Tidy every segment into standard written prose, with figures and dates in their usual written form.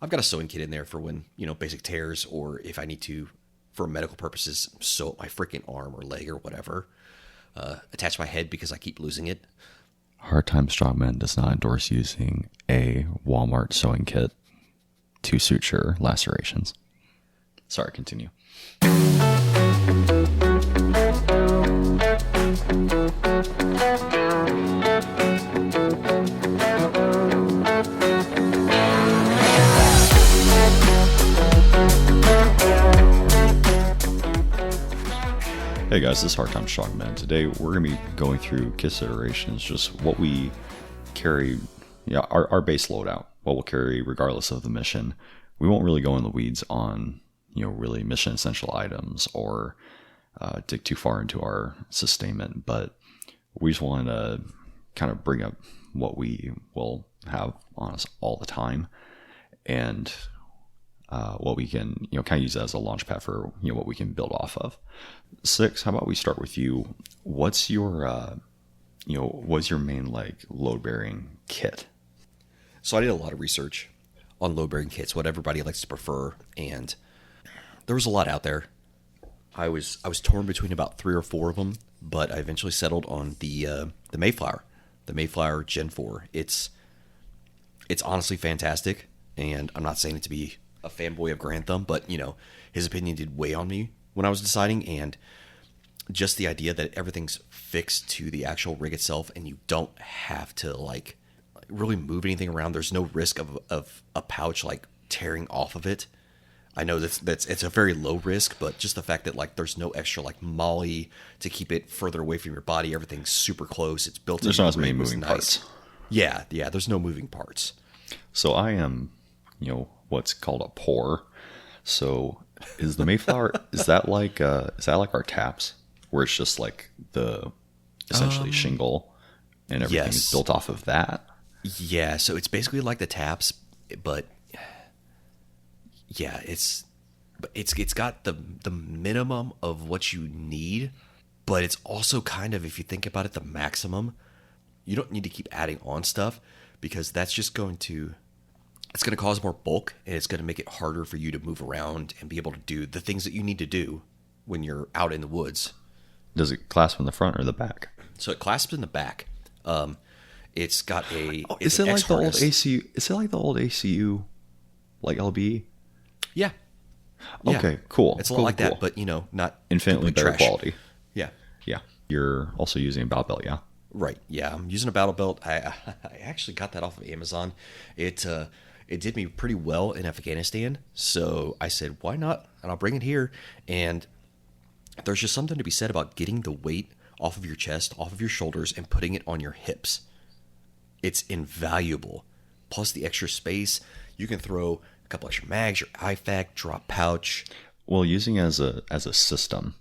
I've got a sewing kit in there for when, basic tears, or if I need to, for medical purposes, sew up my freaking arm or leg or whatever. Attach my head because I keep losing it. Hard Time Strongman does not endorse using a Walmart sewing kit to suture lacerations. Sorry, continue. Hey guys, this is Hard Time Strongman. Today we're going to be going through considerations, just what we carry, our base loadout, what we'll carry regardless of the mission. We won't really go in the weeds on, really mission essential items or dig too far into our sustainment, but we just wanted to kind of bring up what we will have on us all the time and what we can, kind of use as a launch pad for, what we can build off of. Six, how about we start with you? What's your, what's your main load bearing kit? So I did a lot of research on load bearing kits, what everybody likes to prefer, and there was a lot out there. I was torn between about 3 or 4 of them, but I eventually settled on the Mayflower Gen 4. It's honestly fantastic, and I'm not saying it to be a fanboy of Grand Thumb, but his opinion did weigh on me when I was deciding, and just the idea that everything's fixed to the actual rig itself and you don't have to really move anything around. There's no risk of a pouch tearing off of it. I know that's it's a very low risk, but just the fact that there's no extra molly to keep it further away from your body. Everything's super close. It's built. There's not as many moving parts. Yeah. There's no moving parts. So I am, what's called a pour. So is the Mayflower is that like our taps where it's just the essentially shingle and everything's built off of that? Yeah, so it's basically like the taps, but yeah, it's got the minimum of what you need, but it's also kind of, if you think about it, the maximum. You don't need to keep adding on stuff because that's just going to cause more bulk, and it's going to make it harder for you to move around and be able to do the things that you need to do when you're out in the woods. Does it clasp in the front or the back? So it clasps in the back. It's got a. Is it like the old ACU? Is it like the old ACU, like LB? Yeah. Okay, cool. It's a lot like that, but not infinitely better trash quality. Yeah. Yeah. You're also using a battle belt, yeah? Right. Yeah, I'm using a battle belt. I actually got that off of Amazon. It did me pretty well in Afghanistan, so I said, why not? And I'll bring it here. And there's just something to be said about getting the weight off of your chest, off of your shoulders, and putting it on your hips. It's invaluable. Plus the extra space, you can throw a couple extra mags, your IFAK, drop pouch. Well, using as a system,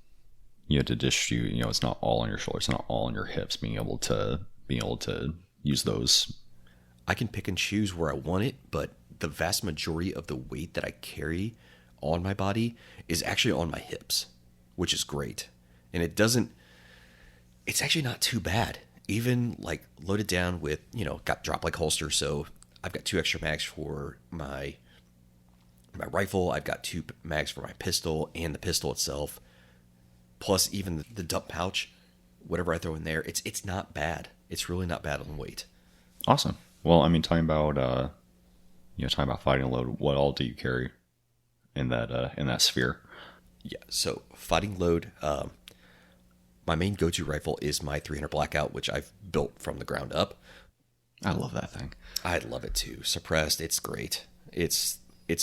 to distribute, it's not all on your shoulders, it's not all on your hips, being able to use those. I can pick and choose where I want it, but the vast majority of the weight that I carry on my body is actually on my hips, which is great. And it's actually not too bad. Even loaded down with, got drop holster. So I've got 2 extra mags for my rifle. I've got 2 mags for my pistol and the pistol itself. Plus even the dump pouch, whatever I throw in there, it's not bad. It's really not bad on weight. Awesome. Well, I mean, talking about fighting load, what all do you carry in that sphere? Yeah, so fighting load, my main go-to rifle is my 300 Blackout, which I've built from the ground up. I love that thing. I love it too. Suppressed, it's great. It's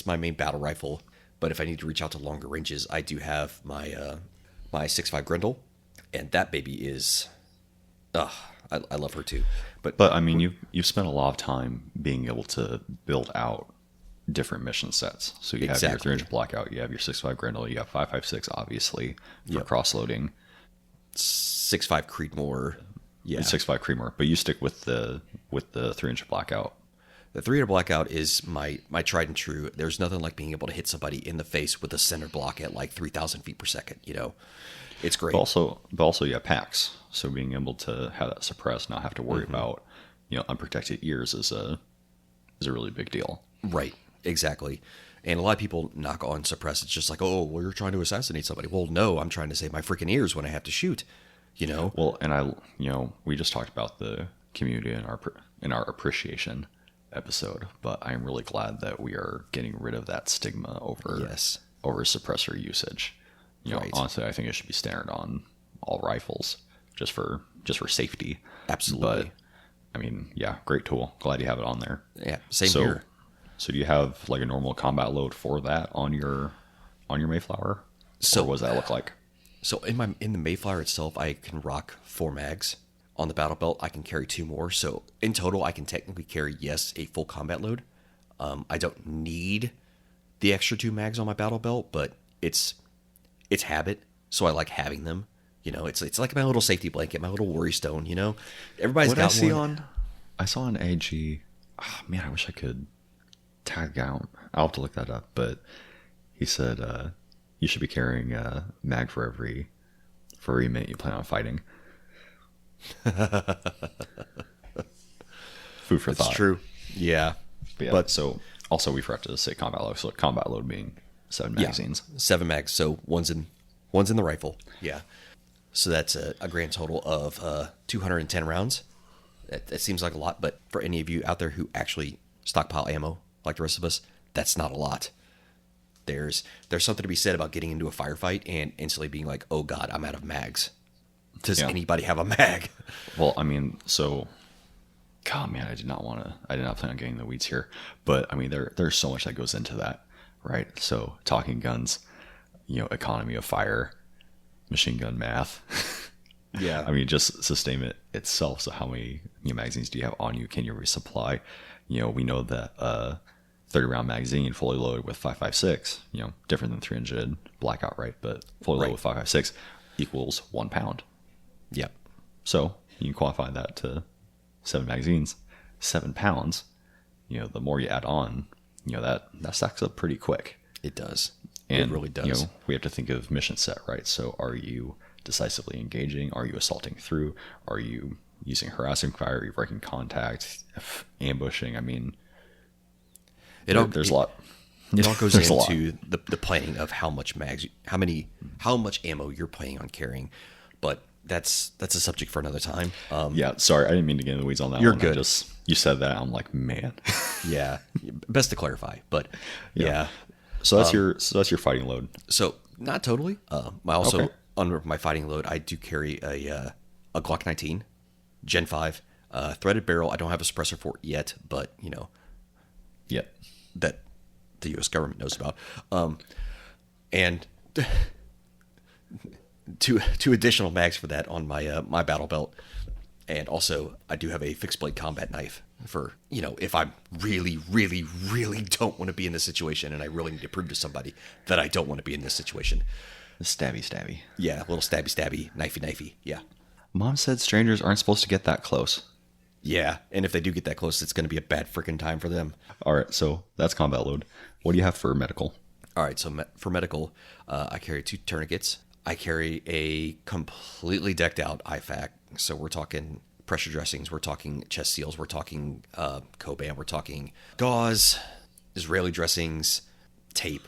my main battle rifle, but if I need to reach out to longer ranges, I do have my my 6.5 Grendel, and that baby is, I love her too. But I mean, you've spent a lot of time being able to build out different mission sets. So you have your 300 Blackout, you have your 6.5 Grendel, you have 5.56 obviously for cross loading. 6.5 Creedmoor, yeah, 6.5 Creedmoor, but you stick with the 300 Blackout. The 300 Blackout is my tried and true. There's nothing like being able to hit somebody in the face with a center block at 3,000 feet per second. It's great. But also you have packs, so being able to have that suppressed, not have to worry about unprotected ears is a really big deal. Right. Exactly. And a lot of people knock on suppress. It's just like, oh, well, you're trying to assassinate somebody. Well, no, I'm trying to save my freaking ears when I have to shoot. You know? Well, and we just talked about the community in our appreciation episode, but I'm really glad that we are getting rid of that stigma over suppressor usage. Right. Honestly, I think it should be standard on all rifles, just for safety. Absolutely. But I mean, yeah, great tool. Glad you have it on there. Yeah, same here. So do you have like a normal combat load for that on your Mayflower? So what does that look like? So in the Mayflower itself, I can rock 4 mags. On the battle belt, I can carry 2 more. So in total, I can technically carry, yes, a full combat load. I don't need the extra 2 mags on my battle belt, but it's habit. So I like having them. You know, it's like my little safety blanket, my little worry stone. You know, everybody's got one. I saw an AG. Oh, man, I wish I could tag out. I'll have to look that up. But he said you should be carrying a mag for every minute you plan on fighting. Food for thought. That's true. Yeah. But so also we forgot to say combat load. So combat load being 7 magazines. 7 mags. So one's in the rifle. Yeah. So that's a grand total of 210 rounds. That seems like a lot, but for any of you out there who actually stockpile ammo like the rest of us, that's not a lot. There's something to be said about getting into a firefight and instantly being like, oh God, I'm out of mags. Does anybody have a mag? Well, I mean, so, God, man, I did not plan on getting in the weeds here, but I mean, there's so much that goes into that, right? So talking guns, economy of fire, machine gun math. Yeah. I mean, just sustainment itself. So how many magazines do you have on you? Can you resupply? We know that 30 round magazine fully loaded with 5.56, different than 300 blackout, right? But fully loaded with 5.56 equals 1 pound. Yep. So you can qualify that to 7 magazines, 7 pounds. The more you add on, that stacks up pretty quick. It does. And, it really does. We have to think of mission set, right? So are you decisively engaging? Are you assaulting through? Are you using harassing fire? Are you breaking contact? Ambushing? I mean, there's a lot. It all goes into the planning of how much mags, how much ammo you're planning on carrying. But that's a subject for another time. Yeah, sorry, I didn't mean to get in the weeds on that. You're one. good. You said that, I'm like, man. Yeah, best to clarify. But yeah. So that's your fighting load. So not totally. Under my fighting load, I do carry a Glock 19, Gen 5, threaded barrel. I don't have a suppressor for it yet, but that the U.S. government knows about. And two additional mags for that on my my battle belt. And also, I do have a fixed blade combat knife for, if I really, really, really don't want to be in this situation and I really need to prove to somebody that I don't want to be in this situation. Stabby. Yeah, a little stabby, knifey. Yeah. Mom said strangers aren't supposed to get that close. Yeah, and if they do get that close, it's going to be a bad freaking time for them. All right, so that's combat load. What do you have for medical? All right, so for medical, I carry 2 tourniquets. I carry a completely decked out IFAC. So we're talking pressure dressings, we're talking chest seals, we're talking Coban, we're talking gauze, Israeli dressings, tape,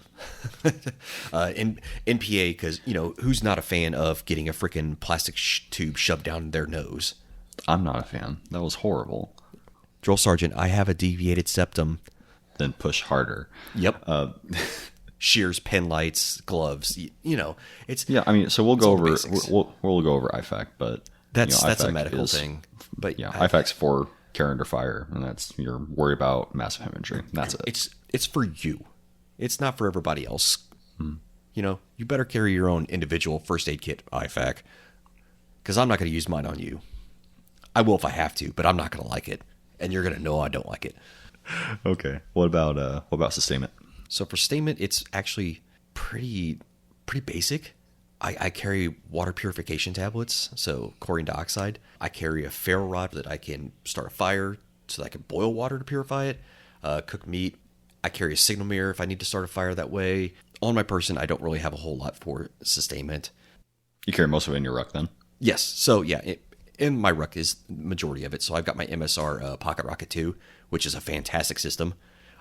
NPA, because, who's not a fan of getting a freaking plastic tube shoved down their nose? I'm not a fan. That was horrible. Drill Sergeant, I have a deviated septum. Then push harder. Yep. Shears, pen lights, gloves. It's I mean, so we'll go over IFAC, but that's IFAC a medical thing. But IFAC's for care under fire, and that's you're worried about massive hemorrhage. That's it. It's for you. It's not for everybody else. You better carry your own individual first aid kit IFAC, because I'm not going to use mine on you. I will if I have to, but I'm not going to like it, and you're going to know I don't like it. Okay. What about sustainment? So for sustainment, it's actually pretty basic. I carry water purification tablets, so chlorine dioxide. I carry a ferro rod that I can start a fire so that I can boil water to purify it, cook meat. I carry a signal mirror if I need to start a fire that way. On my person, I don't really have a whole lot for sustainment. You carry most of it in your ruck then? Yes. So yeah, in my ruck is the majority of it. So I've got my MSR Pocket Rocket 2, which is a fantastic system.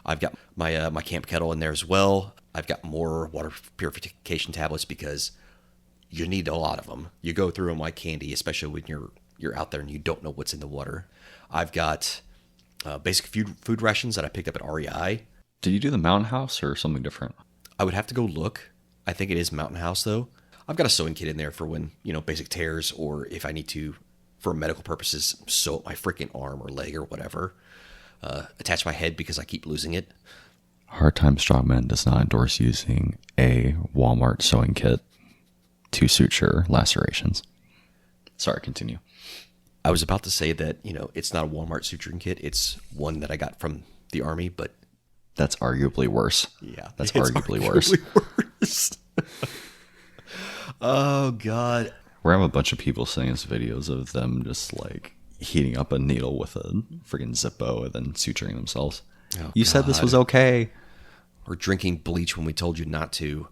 I've got my camp kettle in there as well. I've got more water purification tablets because you need a lot of them. You go through them like candy, especially when you're out there and you don't know what's in the water. I've got basic food rations that I picked up at REI. Did you do the Mountain House or something different? I would have to go look. I think it is Mountain House though. I've got a sewing kit in there for when, basic tears, or if I need to, for medical purposes, sew up my freaking arm or leg or whatever. Attach my head because I keep losing it. Hard Time Strongman does not endorse using a Walmart sewing kit to suture lacerations. Sorry, continue. I was about to say that, it's not a Walmart suturing kit. It's one that I got from the Army, but... That's arguably worse. Yeah. That's arguably worse. Oh, God. We're having a bunch of people sending us videos of them just like heating up a needle with a friggin' Zippo and then suturing themselves. Oh, you said this was okay. Or drinking bleach when we told you not to.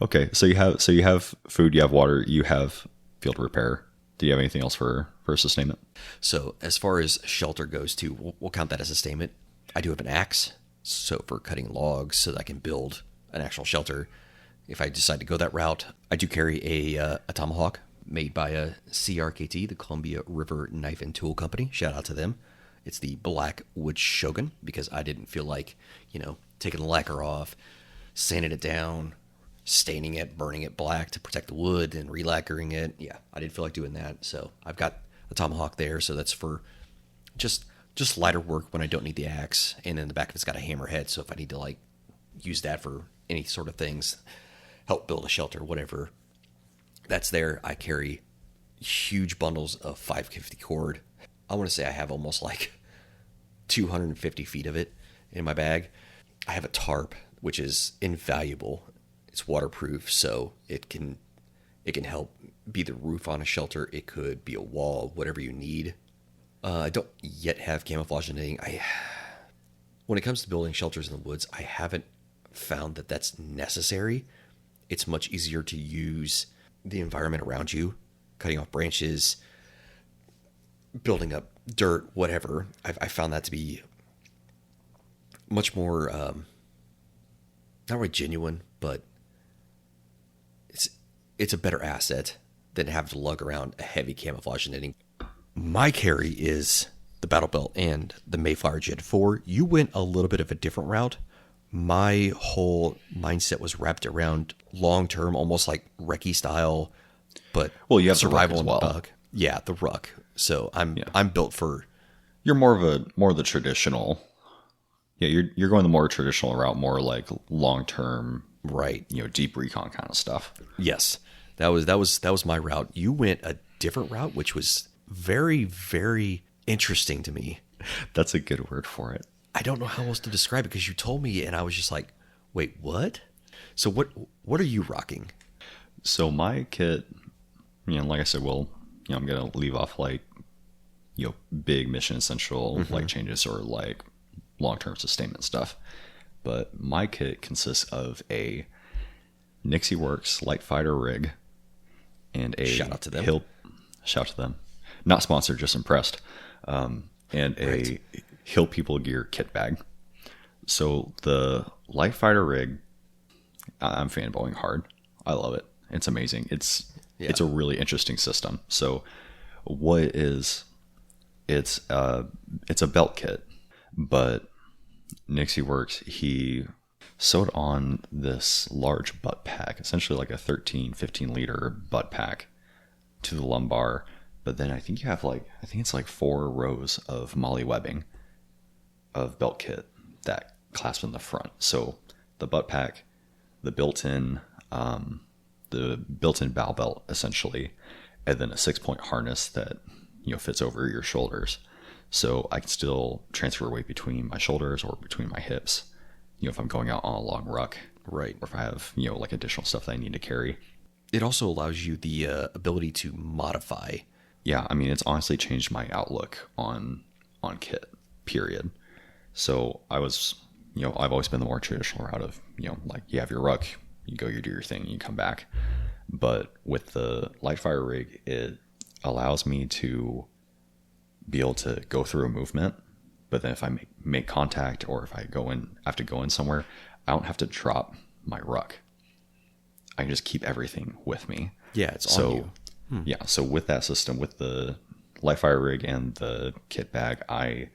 Okay, so you have food, you have water, you have field repair. Do you have anything else for sustainment? So as far as shelter goes too, we'll count that as sustainment. I do have an axe, so for cutting logs so that I can build an actual shelter. If I decide to go that route, I do carry a tomahawk made by a CRKT, the Columbia River Knife and Tool Company. Shout out to them. It's the Black Wood Shogun because I didn't feel like, taking the lacquer off, sanding it down, staining it, burning it black to protect the wood, and relacquering it. Yeah, I didn't feel like doing that. So I've got a tomahawk there. So that's for just lighter work when I don't need the axe. And in the back of it's got a hammerhead. So if I need to use that for any sort of things, help build a shelter, whatever, that's there. I carry huge bundles of 550 cord. I want to say I have almost 250 feet of it in my bag. I have a tarp, which is invaluable. It's waterproof, so it can help be the roof on a shelter. It could be a wall, whatever you need. I don't yet have camouflage knitting. When it comes to building shelters in the woods, I haven't found that that's necessary. It's much easier to use the environment around you, cutting off branches, building up dirt, whatever. I found that to be much more, not really genuine, but it's a better asset than having to lug around a heavy camouflage knitting. My carry is the Battle Belt and the Mayflower Gen 4. You went a little bit of a different route. My whole mindset was wrapped around long-term, almost like recce style, but you have survival the ruck as well. bug. Yeah, the ruck. So I'm built for. You're more of the traditional. Yeah, you're going the more traditional route, more like long-term, right? Deep recon kind of stuff. Yes, that was my route. You went a different route, which was very, very interesting to me. That's a good word for it. I don't know how else to describe it because you told me and I was just like, wait, what? So what are you rocking? So my kit, like I said, I'm going to leave off big mission essential changes or long-term sustainment stuff. But my kit consists of a Nixie Works light fighter rig and a shout out to them. Shout to them. Not sponsored, just impressed. And a Hill People Gear kit bag. So the light fighter rig, I'm fanboying hard. I love it. It's amazing. It's a really interesting system. So what it is, it's a belt kit, but Nixie Works, he sewed on this large butt pack, essentially like a 13, 15 liter butt pack to the lumbar. But then I think you have it's 4 rows of MOLLE webbing of belt kit that clasp in the front. So the butt pack, the built-in bow belt essentially, and then a 6-point harness that fits over your shoulders. So I can still transfer weight between my shoulders or between my hips, if I'm going out on a long ruck, right? Or if I have additional stuff that I need to carry. It also allows you the ability to modify. Yeah, I mean, it's honestly changed my outlook on kit, period. So I was, I've always been the more traditional route of, you have your ruck, you do your thing, you come back. But with the light fire rig, it allows me to be able to go through a movement But then if I make contact, or if I have to go in somewhere, I don't have to drop my ruck. I can just keep everything with me. Yeah, it's on you. Yeah, so with that system, with the live fire rig and the kit bag, I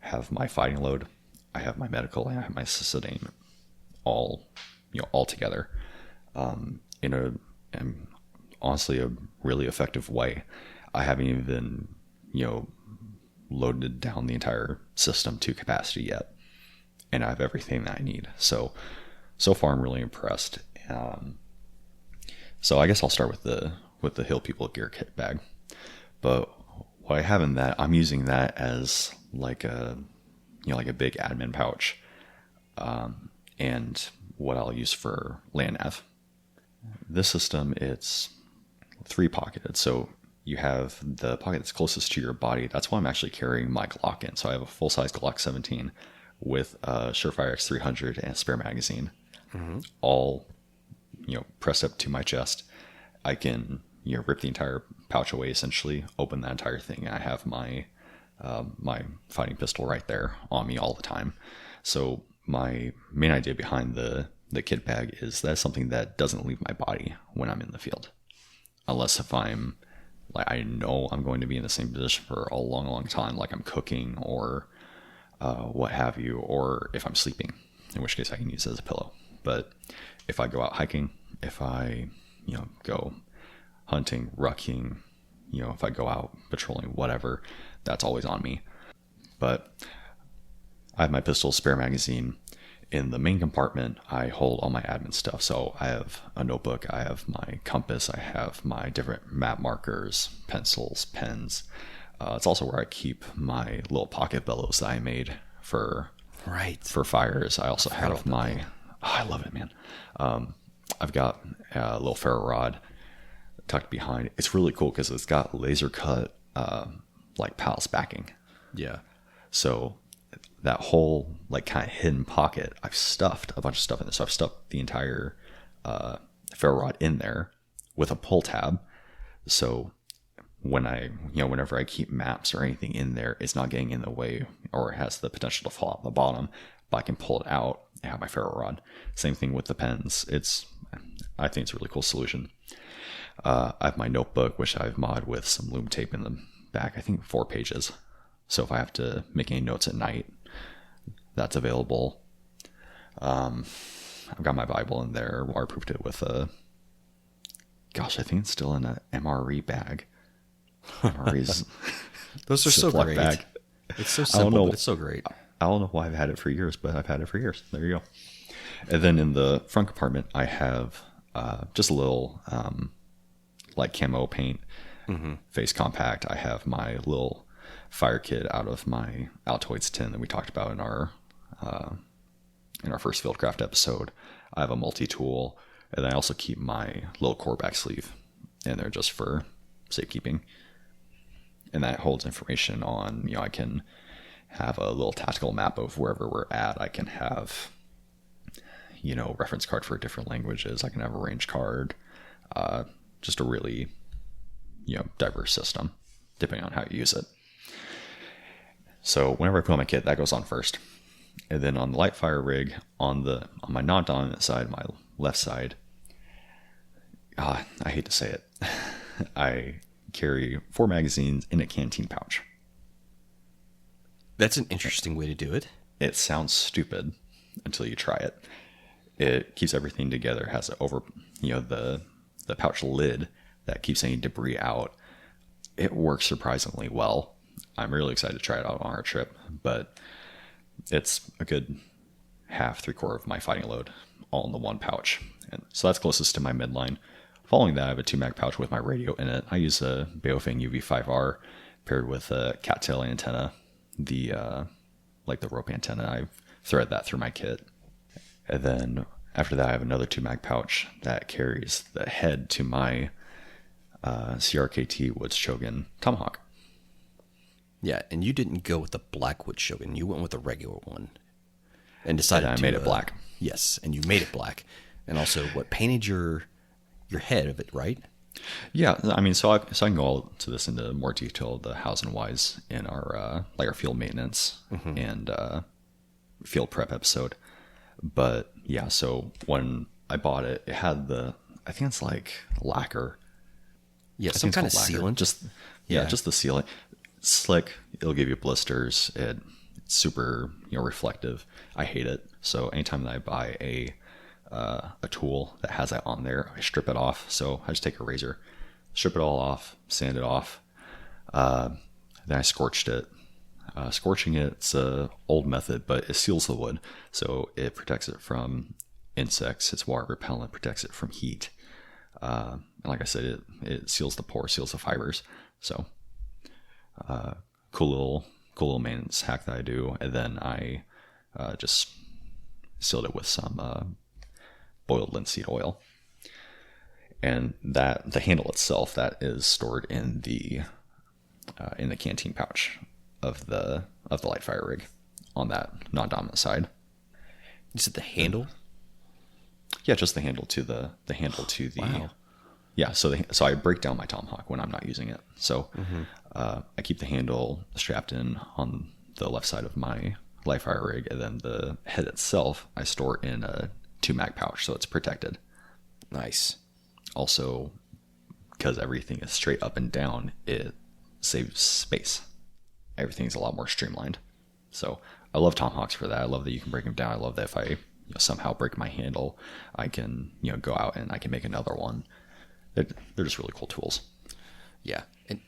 have my fighting load, I have my medical, and I have my sustainment all together, in honestly a really effective way. I haven't even, loaded down the entire system to capacity yet, and I have everything that I need. So far I'm really impressed. So I guess I'll start with the Hill People gear kit bag. But what I have in that, I'm using that as like a big admin pouch, and what I'll use for land nav. This system, it's 3-pocketed. So you have the pocket that's closest to your body. That's why I'm actually carrying my Glock in. So I have a full-size Glock 17 with a Surefire X300 and a spare magazine, all pressed up to my chest. I can rip the entire pouch away, essentially, open that entire thing, and I have my my fighting pistol right there on me all the time. So my main idea behind the kit bag is that's something that doesn't leave my body when I'm in the field, unless if I'm like, I know I'm going to be in the same position for a long, long time, like I'm cooking or what have you, or if I'm sleeping, in which case I can use it as a pillow. But if I go out hiking, if I go hunting, rucking, if I go out patrolling, whatever, that's always on me. But I have my pistol, spare magazine. In the main compartment, I hold all my admin stuff. So I have a notebook, I have my compass, I have my different map markers, pencils, pens. It's also where I keep my little pocket bellows that I made for fires. I also have I love it, man. I've got a little ferro rod tucked behind. It's really cool because it's got laser cut like pals backing. Yeah. So that whole like kind of hidden pocket, I've stuffed a bunch of stuff in there. So I've stuffed the entire ferro rod in there with a pull tab. So when whenever I keep maps or anything in there, it's not getting in the way or it has the potential to fall out the bottom, but I can pull it out and have my ferro rod. Same thing with the pens. I think it's a really cool solution. I have my notebook, which I've modded with some loom tape in the back, I think 4 pages. So if I have to make any notes at night, that's available. I've got my Bible in there, waterproofed it with I think it's still in an MRE bag. MRE's Those are so great. Bag. It's so simple, but it's so great. I don't know why I've had it for years, but I've had it for years. There you go. And then in the front compartment, I have just a little like camo paint, face compact. I have my little fire kit out of my Altoids tin that we talked about in our first Fieldcraft episode. I have a multi-tool, and I also keep my little core back sleeve in there just for safekeeping. And that holds information on, I can have a little tactical map of wherever we're at. I can have, reference card for different languages. I can have a range card. Just a really, diverse system, depending on how you use it. So whenever I put on my kit, that goes on first. And then on the light fire rig, on my non-dominant side, my left side, I hate to say it, I carry 4 magazines in a canteen pouch. That's an interesting way to do it. It sounds stupid until you try it. It keeps everything together. It has the pouch lid that keeps any debris out. It works surprisingly well. I'm really excited to try it out on our trip, but it's a good half, 3/4 of my fighting load all in the one pouch. And so that's closest to my midline. Following that, I have a 2-mag pouch with my radio in it. I use a Baofeng UV5R paired with a cattail antenna, the rope antenna. I thread that through my kit. And then after that, I have another 2-mag pouch that carries the head to my CRKT Woods Shogun Tomahawk. Yeah, and you didn't go with the Blackwood Shogun. You went with the regular one. And decided I made it black. Yes, and you made it black. And also, painted your head of it, right? Yeah, I mean, so I can go to this into more detail, the hows and whys in our like our field maintenance and field prep episode. But yeah, so when I bought it, it had I think it's like lacquer. Yeah, I some think kind of it's called lacquer. sealant. Yeah, just the sealant. It's slick. It'll give you blisters. It's super reflective. I hate it. So anytime that I buy a tool that has that on there, I strip it off. So I just take a razor, strip it all off, sand it off. Then I scorched it. Scorching it's a old method, but it seals the wood, so it protects it from insects. It's water repellent, protects it from heat. And like I said, it seals the pore, seals the fibers. So cool little maintenance hack that I do. And then I just sealed it with some boiled linseed oil. And the handle itself, that is stored in the canteen pouch of the light fire rig on that non-dominant side. You said the handle? Yeah, just the handle to the Wow. Yeah, so I break down my Tomahawk when I'm not using it. So I keep the handle strapped in on the left side of my light fire rig, and then the head itself I store in a 2-mag pouch, so it's protected. Nice. Also, because everything is straight up and down, it saves space. Everything's a lot more streamlined. So I love Tomahawks for that. I love that you can break them down. I love that if I somehow break my handle, I can go out and I can make another one. They're just really cool tools. Yeah, and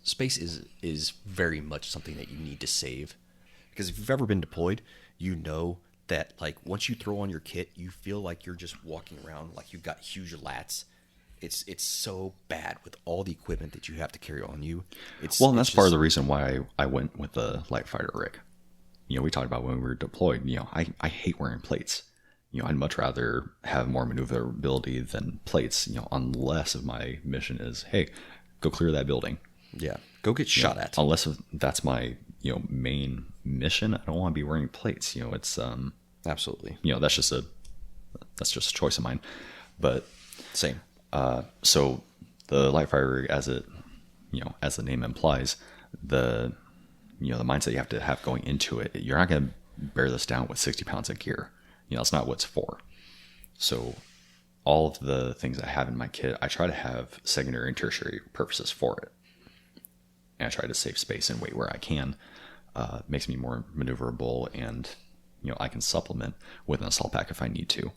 space is very much something that you need to save, because if you've ever been deployed, you know that like once you throw on your kit, you feel like you're just walking around like you've got huge lats. It's so bad with all the equipment that you have to carry on you. And that's part of the reason why I went with the light fighter rig. We talked about when we were deployed. I hate wearing plates. I'd much rather have more maneuverability than plates. Unless if my mission is, hey, go clear that building. Yeah, go get shot at. Unless that's my main mission, I don't want to be wearing plates. It's Absolutely. That's just a choice of mine. But Same. So the light fire rig, as the name implies, the mindset you have to have going into it, you're not going to bear this down with 60 pounds of gear. That's not what it's for. So all of the things I have in my kit, I try to have secondary and tertiary purposes for it. And I try to save space and weight where I can. Makes me more maneuverable, and I can supplement with an assault pack if I need to.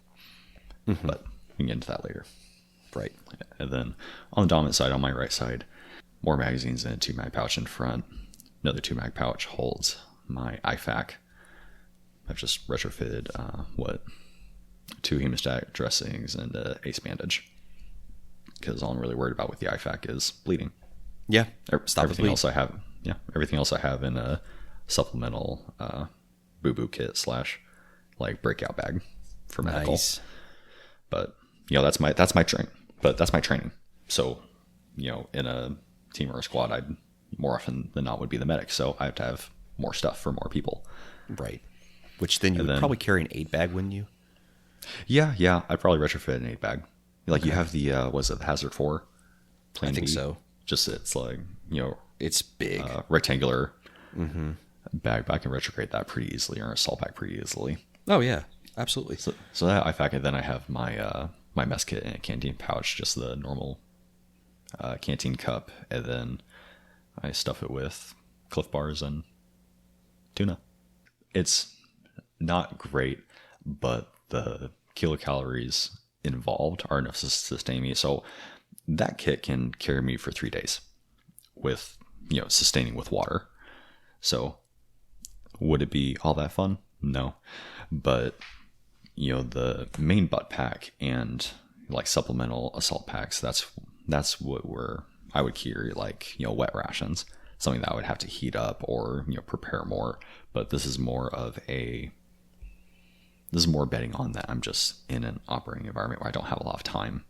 Mm-hmm. But we can get into that later. Right. And then on the dominant side, on my right side, more magazines in a 2-mag pouch in front. Another 2-mag pouch holds my IFAK. I've just retrofitted 2 hemostatic dressings and an ace bandage, because all I'm really worried about with the IFAK is bleeding. Yeah. Everything else I have in a supplemental boo-boo kit / like breakout bag for medical. Nice. But that's my training. So in a team or a squad, I'd more often than not would be the medic. So I have to have more stuff for more people. Right. Which then you would probably carry an 8-bag, wouldn't you? Yeah. I'd probably retrofit an 8-bag. Like you have the the Hazard 4 Plan I think B? so. Just it's like It's big. Rectangular bag, but I can retrograde that pretty easily, or assault pack pretty easily. Oh yeah, absolutely. So that IFAK, and then I have my my mess kit in a canteen pouch, just the normal canteen cup, and then I stuff it with Cliff Bars and tuna. It's not great, but the kilocalories involved are enough to sustain me. So that kit can carry me for 3 days with, sustaining with water. So would it be all that fun? No. But, the main butt pack and like supplemental assault packs, that's what I would carry, like, wet rations, something that I would have to heat up or, prepare more. But this is more betting on that I'm just in an operating environment where I don't have a lot of time.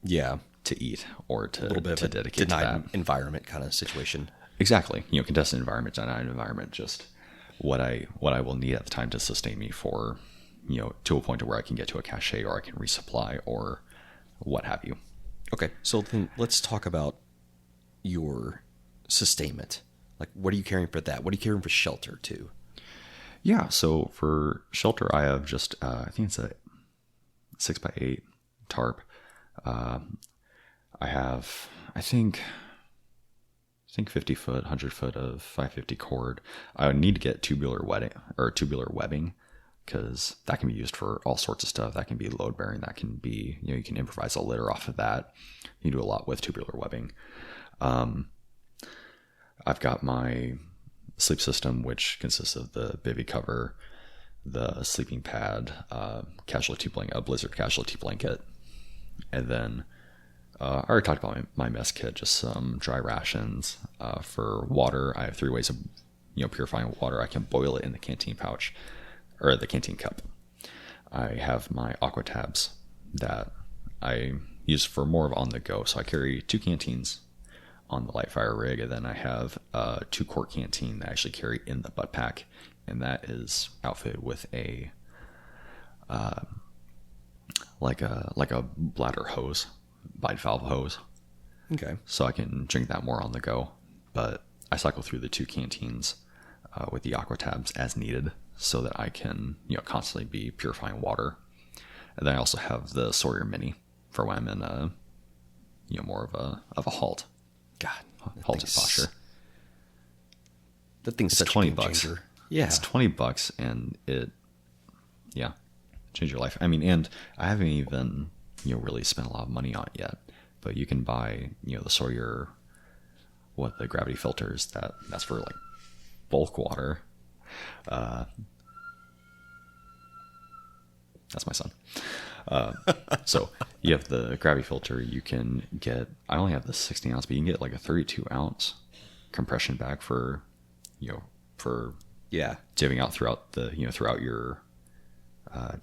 Yeah. To eat or to, a little bit to of a dedicate to denied that environment kind of situation. Exactly. Contested environment, denied environment, just what I will need at the time to sustain me for, to a point to where I can get to a cache or I can resupply or what have you. Okay, so then let's talk about your sustainment. Like, what are you carrying for that? What are you carrying for shelter too? Yeah, so for shelter, I have just, I think it's a 6x8 tarp. I have, I think 50 foot, 100 foot of 550 cord. I would need to get tubular webbing because that can be used for all sorts of stuff. That can be load bearing. That can be, you can improvise a litter off of that. You do a lot with tubular webbing. I've got my sleep system, which consists of the bivy cover, the sleeping pad, casualty blanket, a blizzard casualty blanket, and then I already talked about my mess kit, just some dry rations. For water, I have 3 ways of purifying water. I can boil it in the canteen pouch or the canteen cup. I have my aqua tabs that I use for more of on the go. So I carry 2 canteens on the light fire rig, and then I have a 2-quart canteen that I actually carry in the butt pack, and that is outfitted with a like a bladder hose, bivalve hose. Okay. So I can drink that more on the go. But I cycle through the 2 canteens with the aqua tabs as needed, so that I can constantly be purifying water. And then I also have the Sawyer Mini for when I'm in a more of a halt. God, Halted posture. That thing's It's such $20. a game changer. Yeah. It's $20, and it changed your life. I mean, and I haven't even really spent a lot of money on it yet. But you can buy the Sawyer, the gravity filters that's for like bulk water. That's my son. So you have the gravity filter. You can get, I only have the 16 ounce, but you can get like a 32 ounce compression bag for divvying out throughout throughout your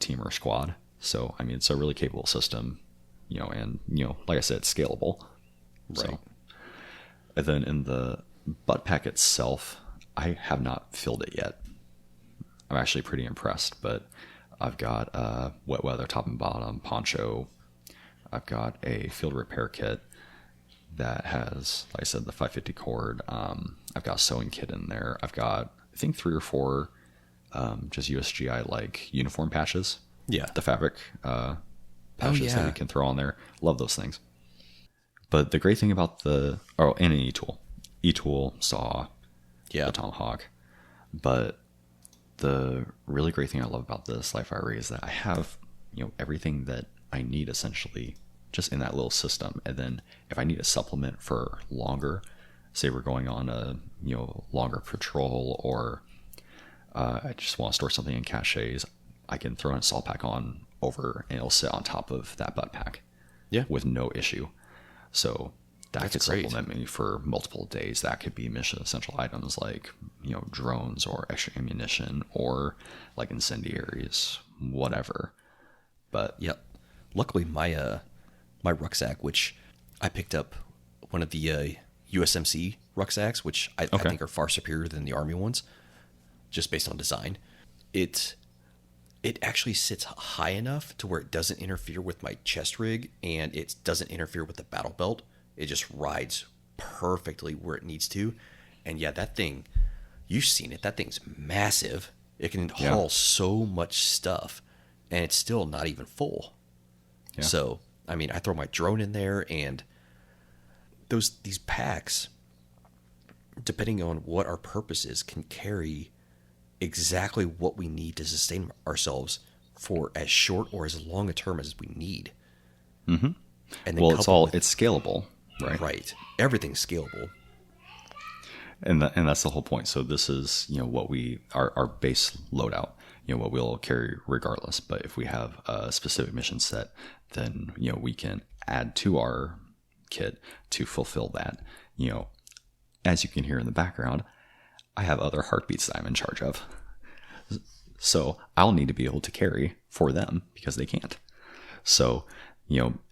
team or squad. So I mean, it's a really capable system, and like I said, it's scalable. Right. So, and then in the butt pack itself, I have not filled it yet. I'm actually pretty impressed, but I've got a wet weather top and bottom poncho. I've got a field repair kit that has, like I said, the 550 cord. I've got a sewing kit in there. I've got, I think, 3 or 4 just USGI like uniform patches. Yeah. The fabric patches that you can throw on there. Love those things. But the great thing about and an e-tool, saw, the tomahawk. But the really great thing I love about this live fire rig is that I have, everything that I need essentially just in that little system. And then if I need a supplement for longer, say we're going on a, longer patrol, or I just want to store something in caches, I can throw an assault pack on over and it'll sit on top of that butt pack with no issue. So that could supplement me for multiple days. That could be mission essential items like, drones or extra ammunition or like incendiaries, whatever. But luckily my rucksack, which I picked up one of the USMC rucksacks, which I think are far superior than the Army ones, just based on design. It actually sits high enough to where it doesn't interfere with my chest rig, and it doesn't interfere with the battle belt. It just rides perfectly where it needs to. And that thing, you've seen it. That thing's massive. It can haul so much stuff, and it's still not even full. Yeah. So, I mean, I throw my drone in there, and these packs, depending on what our purpose is, can carry exactly what we need to sustain ourselves for as short or as long a term as we need. Mm-hmm. And then it's scalable. Right. Everything's scalable. And that's the whole point. So this is, what our base loadout, what we'll carry regardless. But if we have a specific mission set, then, we can add to our kit to fulfill that. As you can hear in the background, I have other heartbeats that I'm in charge of. So I'll need to be able to carry for them because they can't. So,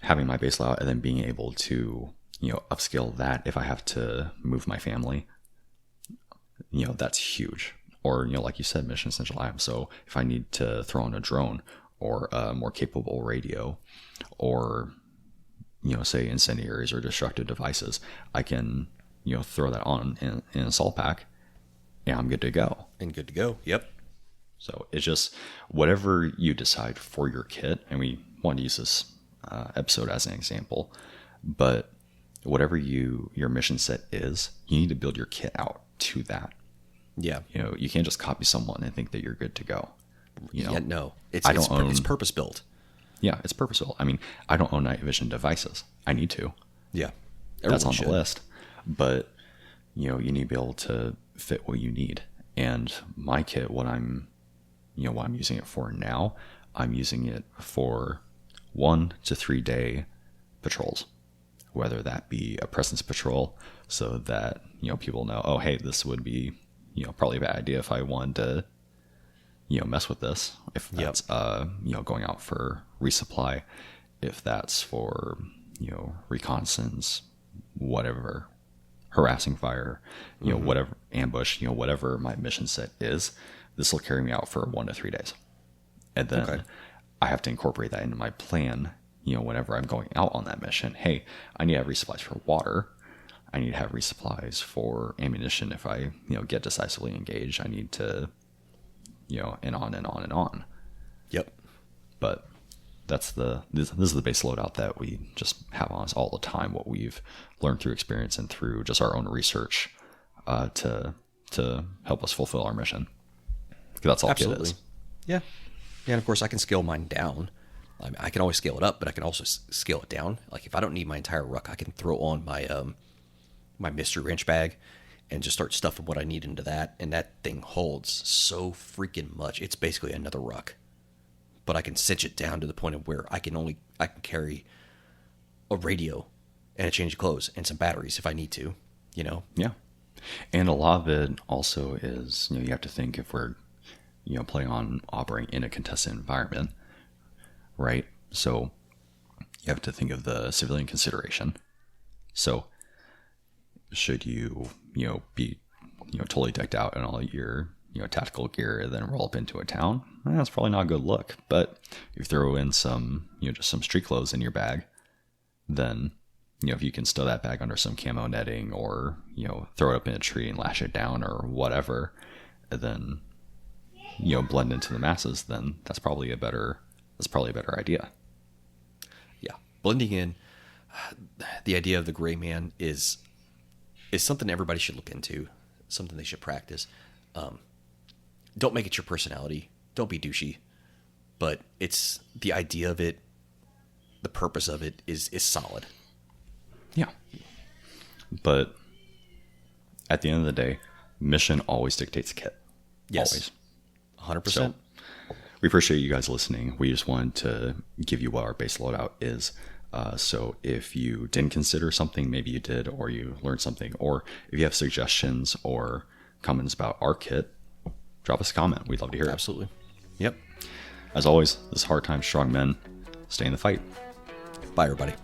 having my base loadout and then being able to, upscale that if I have to move my family, that's huge. Or, like you said, mission essential items. So if I need to throw in a drone or a more capable radio or, say incendiaries or destructive devices, I can, throw that on in an assault pack and I'm good to go. And good to go. Yep. So it's just whatever you decide for your kit, and we want to use this episode as an example, but whatever your mission set is, you need to build your kit out to that. Yeah. You can't just copy someone and think that you're good to go. Yeah, no. It's purpose built. Yeah, it's purpose built. I mean, I don't own night vision devices. I need to. Yeah. That's on the list. But, you need to be able to fit what you need. And my kit, what I'm using it for now, I'm using it for 1 to 3 day patrols, whether that be a presence patrol, so that, people know, oh, hey, this would be, probably a bad idea if I wanted to, mess with this. If that's, going out for resupply, if that's for, reconnaissance, whatever, harassing fire, whatever, ambush, whatever my mission set is, this will carry me out for 1 to 3 days. And then I have to incorporate that into my plan, whenever I'm going out on that mission. Hey, I need to have resupplies for water. I need to have resupplies for ammunition. If I, get decisively engaged, I need to, and on and on and on. Yep. But this is the base loadout that we just have on us all the time, what we've learned through experience and through just our own research to help us fulfill our mission. That's all Absolutely. it is. Yeah. Yeah, and of course I can scale mine down. I can always scale it up, but I can also scale it down. Like if I don't need my entire ruck, I can throw on my my mystery wrench bag and just start stuffing what I need into that, and that thing holds so freaking much. It's basically another ruck. But I can cinch it down to the point of where I can carry a radio and a change of clothes and some batteries if I need to, Yeah. And a lot of it also is, you have to think if we're, planning on operating in a contested environment, right? So you have to think of the civilian consideration. So should you, be, totally decked out in all your, tactical gear and then roll up into a town? That's probably not a good look. But if you throw in some, just some street clothes in your bag, then, if you can stow that bag under some camo netting or, throw it up in a tree and lash it down or whatever, and then, blend into the masses, then that's probably a better idea. Yeah. Blending in, the idea of the gray man is something everybody should look into, something they should practice. Don't make it your personality. Don't be douchey. But it's the idea of it, the purpose of it is solid. Yeah. But at the end of the day, mission always dictates kit. Yes. Always. 100%. So, we appreciate you guys listening. We just wanted to give you what our base loadout is. So if you didn't consider something, maybe you did, or you learned something, or if you have suggestions or comments about our kit, drop us a comment. We'd love to hear it. Absolutely. Yep. As always, this is Hard Times, Strong Men. Stay in the fight. Bye, everybody.